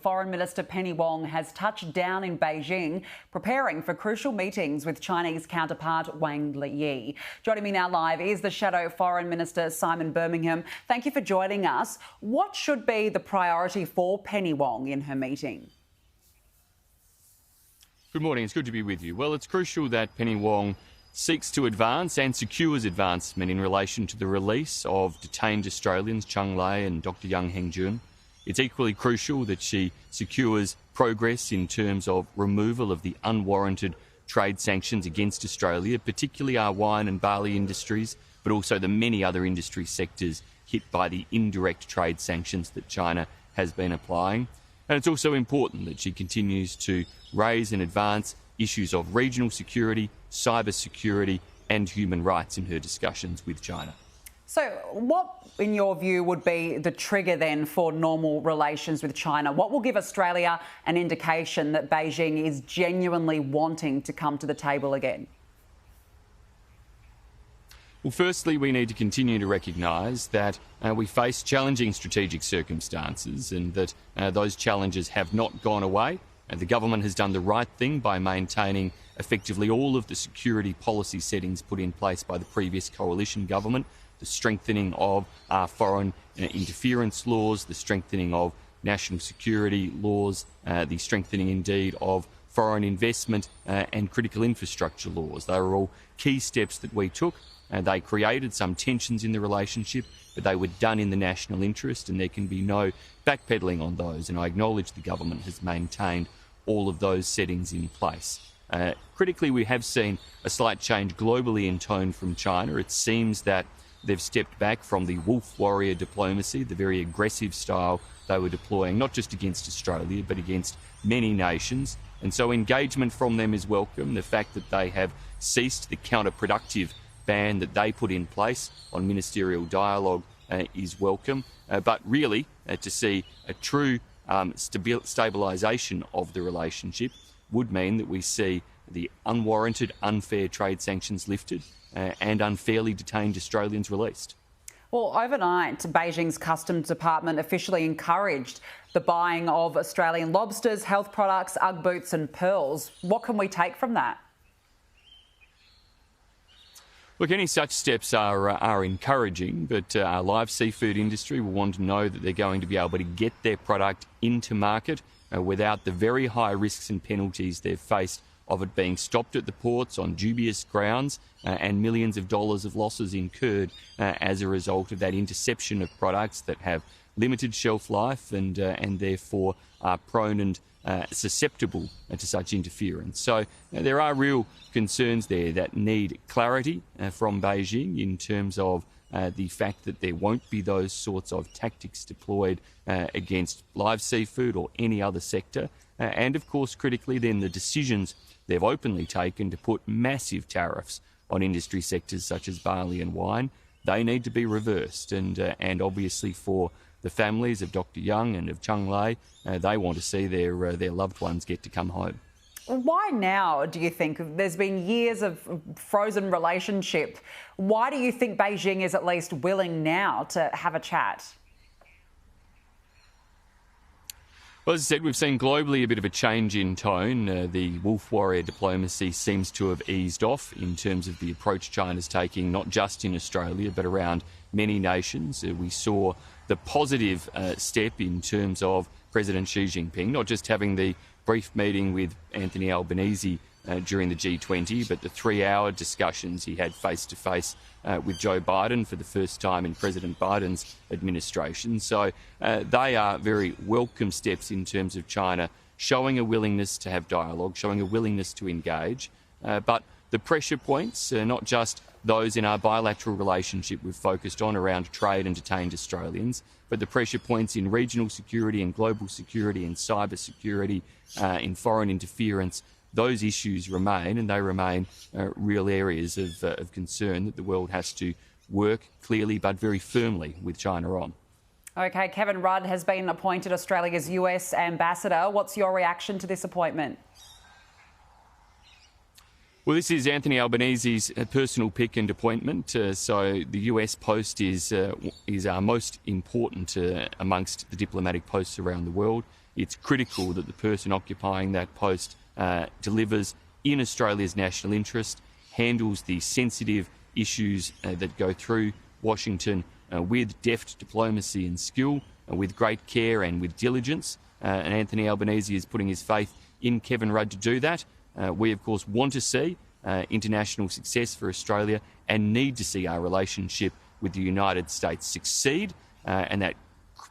Foreign Minister Penny Wong has touched down in Beijing, preparing for crucial meetings with Chinese counterpart Wang Yi. Joining me now live is the Shadow Foreign Minister Simon Birmingham. Thank you for joining us. What should be the priority for Penny Wong in her meeting? Good morning, it's good to be with you. Well, it's crucial that Penny Wong seeks to advance and secures advancement in relation to the release of detained Australians Cheng Lei and Dr Yang Hengjun. It's equally crucial that she secures progress in terms of removal of the unwarranted trade sanctions against Australia, particularly our wine and barley industries, but also the many other industry sectors hit by the indirect trade sanctions that China has been applying. And it's also important that she continues to raise and advance issues of regional security, cyber security and human rights in her discussions with China. So what, in your view, would be the trigger then for normal relations with China? What will give Australia an indication that Beijing is genuinely wanting to come to the table again? Well, firstly, we need to continue to recognise that we face challenging strategic circumstances and that those challenges have not gone away. The government has done the right thing by maintaining effectively all of the security policy settings put in place by the previous coalition government, the strengthening of our foreign interference laws, the strengthening of national security laws, the strengthening indeed of foreign investment and critical infrastructure laws. They were all key steps that we took. They created some tensions in the relationship, but they were done in the national interest and there can be no backpedalling on those. And I acknowledge the government has maintained all of those settings in place. Critically, we have seen a slight change globally in tone from China. It seems that they've stepped back from the wolf warrior diplomacy, the very aggressive style they were deploying, not just against Australia, but against many nations. And so engagement from them is welcome. The fact that they have ceased the counterproductive ban that they put in place on ministerial dialogue is welcome. But really, to see a true stabilisation of the relationship would mean that we see the unwarranted, unfair trade sanctions lifted and unfairly detained Australians released. Well, overnight, Beijing's Customs Department officially encouraged the buying of Australian lobsters, health products, Ugg boots and pearls. What can we take from that? Look, any such steps are encouraging, but our live seafood industry will want to know that they're going to be able to get their product into market without the very high risks and penalties they've faced of it being stopped at the ports on dubious grounds and millions of dollars of losses incurred as a result of that interception of products that have limited shelf life and therefore are prone and susceptible to such interference. So there are real concerns there that need clarity from Beijing in terms of the fact that there won't be those sorts of tactics deployed against live seafood or any other sector. And of course, critically then, the decisions they've openly taken to put massive tariffs on industry sectors such as barley and wine, they need to be reversed. And obviously for the families of Dr Yang and of Cheng Lei, they want to see their loved ones get to come home. Why now, do you think? There's been years of frozen relationship. Why do you think Beijing is at least willing now to have a chat? Well, as I said, we've seen globally a bit of a change in tone. The wolf warrior diplomacy seems to have eased off in terms of the approach China's taking, not just in Australia, but around many nations. We saw the positive step in terms of President Xi Jinping, not just having the brief meeting with Anthony Albanese during the G20, but the 3-hour discussions he had face-to-face with Joe Biden for the first time in President Biden's administration. So they are very welcome steps in terms of China showing a willingness to have dialogue, showing a willingness to engage. But the pressure points, not just those in our bilateral relationship we've focused on around trade and detained Australians, but the pressure points in regional security and global security and cyber security, in foreign interference, those issues remain, and they remain real areas of concern that the world has to work clearly but very firmly with China on. OK, Kevin Rudd has been appointed Australia's US ambassador. What's your reaction to this appointment? Well, this is Anthony Albanese's personal pick and appointment. So the US post is our most important amongst the diplomatic posts around the world. it's critical that the person occupying that post delivers in Australia's national interest, handles the sensitive issues that go through Washington with deft diplomacy and skill, with great care and with diligence. And Anthony Albanese is putting his faith in Kevin Rudd to do that. We, of course, want to see international success for Australia and need to see our relationship with the United States succeed, and that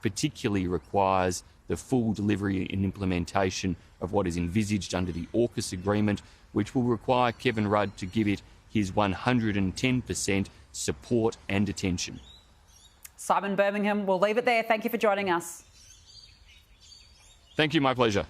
particularly requires the full delivery and implementation of what is envisaged under the AUKUS agreement, which will require Kevin Rudd to give it his 110% support and attention. Simon Birmingham, we'll leave it there. Thank you for joining us. Thank you, my pleasure.